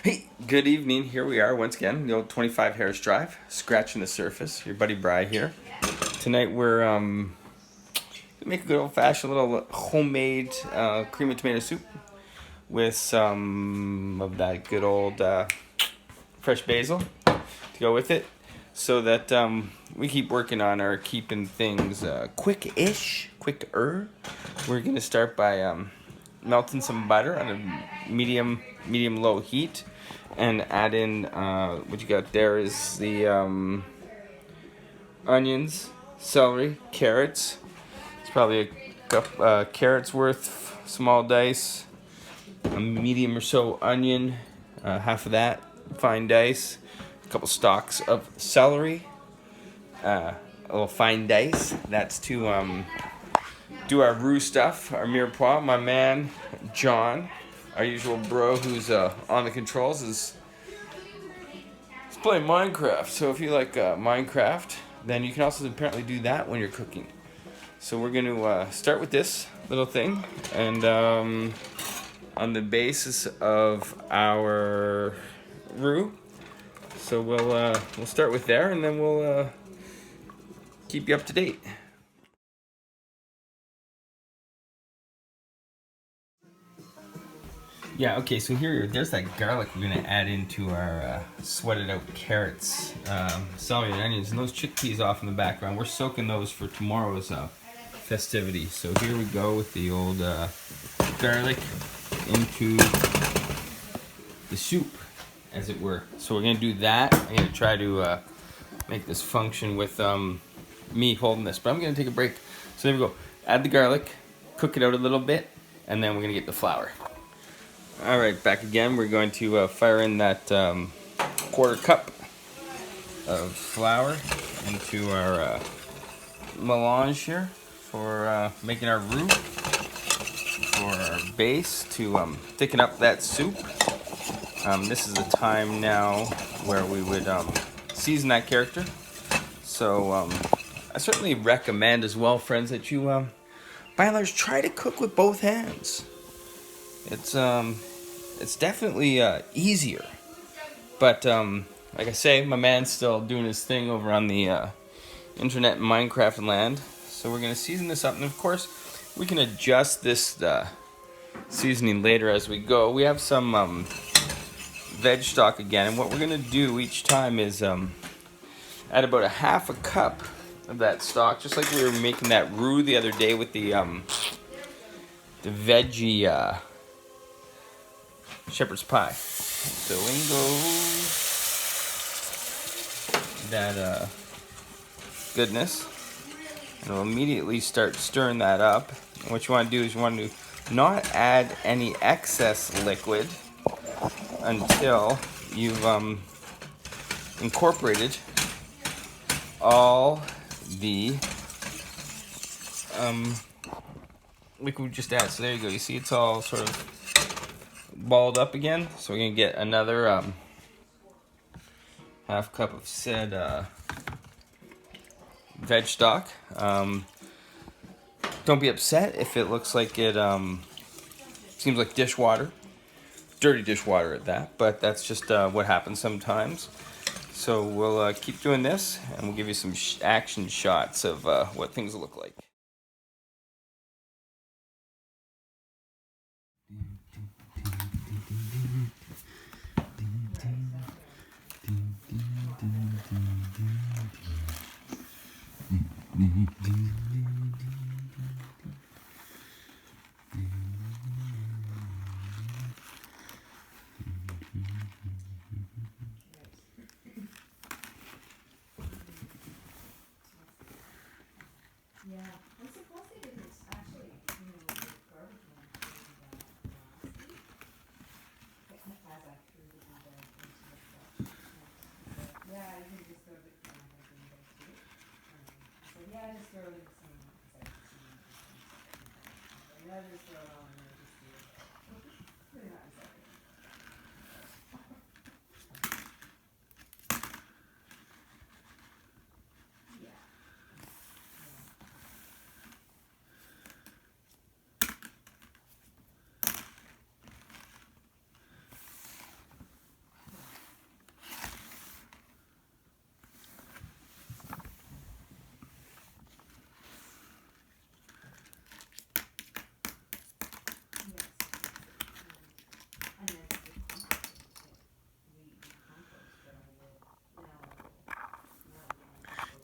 Hey, good evening. Here we are once again, the old 25 Harris Drive, scratching the surface. Your buddy Bry here. Tonight we're gonna make a good old-fashioned little homemade cream of tomato soup with some of that good old fresh basil to go with it, so that we keep working on our keeping things quicker. We're gonna start by melting some butter on a medium low heat, and add in what you got there is the onions, celery, carrots. It's probably a cup carrots worth, small dice, a medium or so onion, half of that fine dice, a couple stalks of celery, a little fine dice. That's to do our roux stuff, our mirepoix. My man John, our usual bro who's on the controls, is playing Minecraft. So if you like Minecraft, then you can also apparently do that when you're cooking. So we're going to start with this little thing, and on the basis of our roux. So we'll start with there, and then we'll keep you up to date. Yeah, okay, so there's that garlic we're gonna add into our sweated out carrots, celery and onions, and those chickpeas off in the background. We're soaking those for tomorrow's festivity. So here we go with the old garlic into the soup, as it were. So we're gonna do that. I'm gonna try to make this function with me holding this, but I'm gonna take a break. So there we go. Add the garlic, cook it out a little bit, and then we're gonna get the flour. All right, back again. We're going to fire in that quarter cup of flour into our melange here for making our roux for our base to thicken up that soup. This is the time now where we would season that character. So I certainly recommend as well, friends, that you by and large try to cook with both hands. It's definitely easier, but like I say, my man's still doing his thing over on the internet in Minecraft land. So we're gonna season this up, and of course, we can adjust this seasoning later as we go. We have some veg stock again, and what we're gonna do each time is add about a half a cup of that stock, just like we were making that roux the other day with the veggie shepherd's pie. So in goes that goodness, and we'll immediately start stirring that up. And what you want to do is you want to not add any excess liquid until you've incorporated all the liquid we just added. So there you go. You see it's all sort of balled up again. So we're gonna get another half cup of said veg stock. Don't be upset if it looks like it seems like dishwater, dirty dishwater at that, but that's just what happens sometimes. So we'll keep doing this, and we'll give you some action shots of what things look like. Yeah, I'm surprised they didn't actually, the garbage man as I threw the into the stuff. Yeah, you can just throw it in the too. So yeah, just throw it in some, yeah, just throw it on and just do it. Pretty much. Yeah.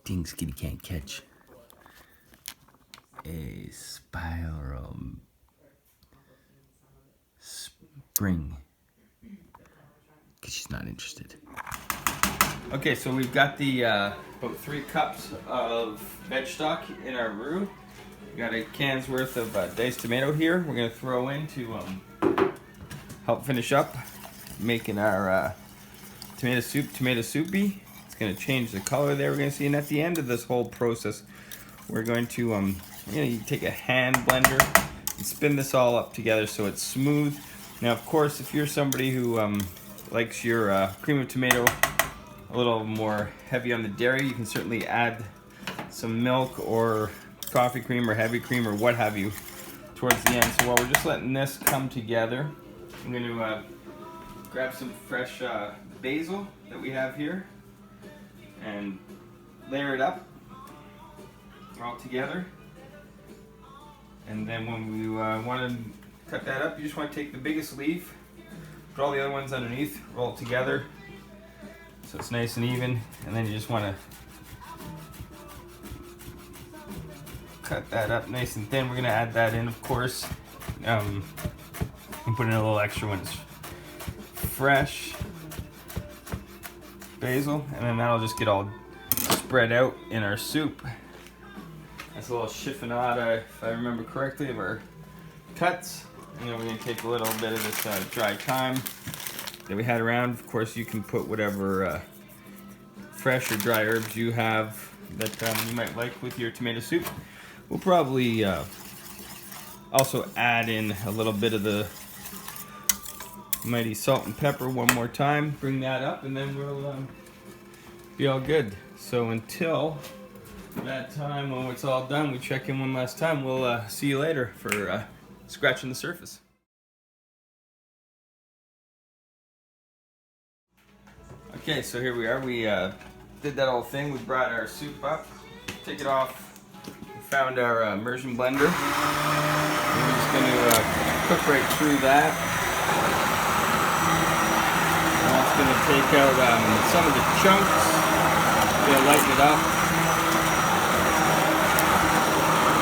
things kitty can't catch. A spiral spring. Because she's not interested. Okay, so we've got the about 3 cups of veg stock in our roux. We got a can's worth of diced tomato here. We're gonna throw in to help finish up making our tomato soupy. It's gonna change the color there. We're gonna see, and at the end of this whole process, we're going to take a hand blender and spin this all up together so it's smooth. Now, of course, if you're somebody who likes your cream of tomato a little more heavy on the dairy, you can certainly add some milk or coffee cream or heavy cream or what have you towards the end. So while we're just letting this come together, I'm going to grab some fresh basil that we have here and layer it up all together. And then when we want to cut that up, you just want to take the biggest leaf, put all the other ones underneath, roll it together so it's nice and even, and then you just want to cut that up nice and thin. We're going to add that in, of course, and put in a little extra when it's fresh basil, and then that'll just get all spread out in our soup. That's a little chiffonade, if I remember correctly, of our cuts. And then we're going to take a little bit of this dry thyme that we had around. Of course, you can put whatever fresh or dry herbs you have that you might like with your tomato soup. We'll probably also add in a little bit of the mighty salt and pepper one more time. Bring that up, and then we'll be all good. So until that time when it's all done, we check in one last time. We'll see you later for scratching the surface. Okay, so here we are. We did that whole thing. We brought our soup up, take it off. We found our immersion blender. We're just going to cook right through that. And that's going to take out some of the chunks. We'll lighten it up.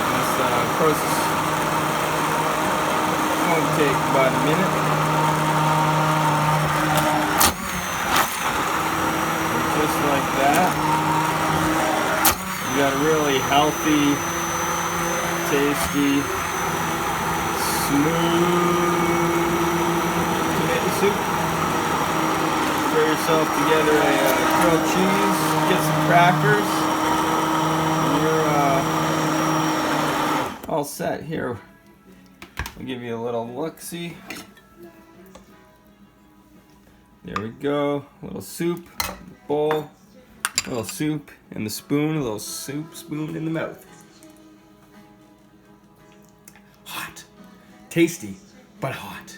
This process won't take about a minute. Just like that. You got a really healthy, tasty, smooth tomato soup. Pour yourself together a grilled cheese, get some crackers, and you're all set. Here, I'll give you a little look-see. There we go. A little soup, bowl, a little soup in the spoon, a little soup spoon in the mouth. Hot, tasty, but hot.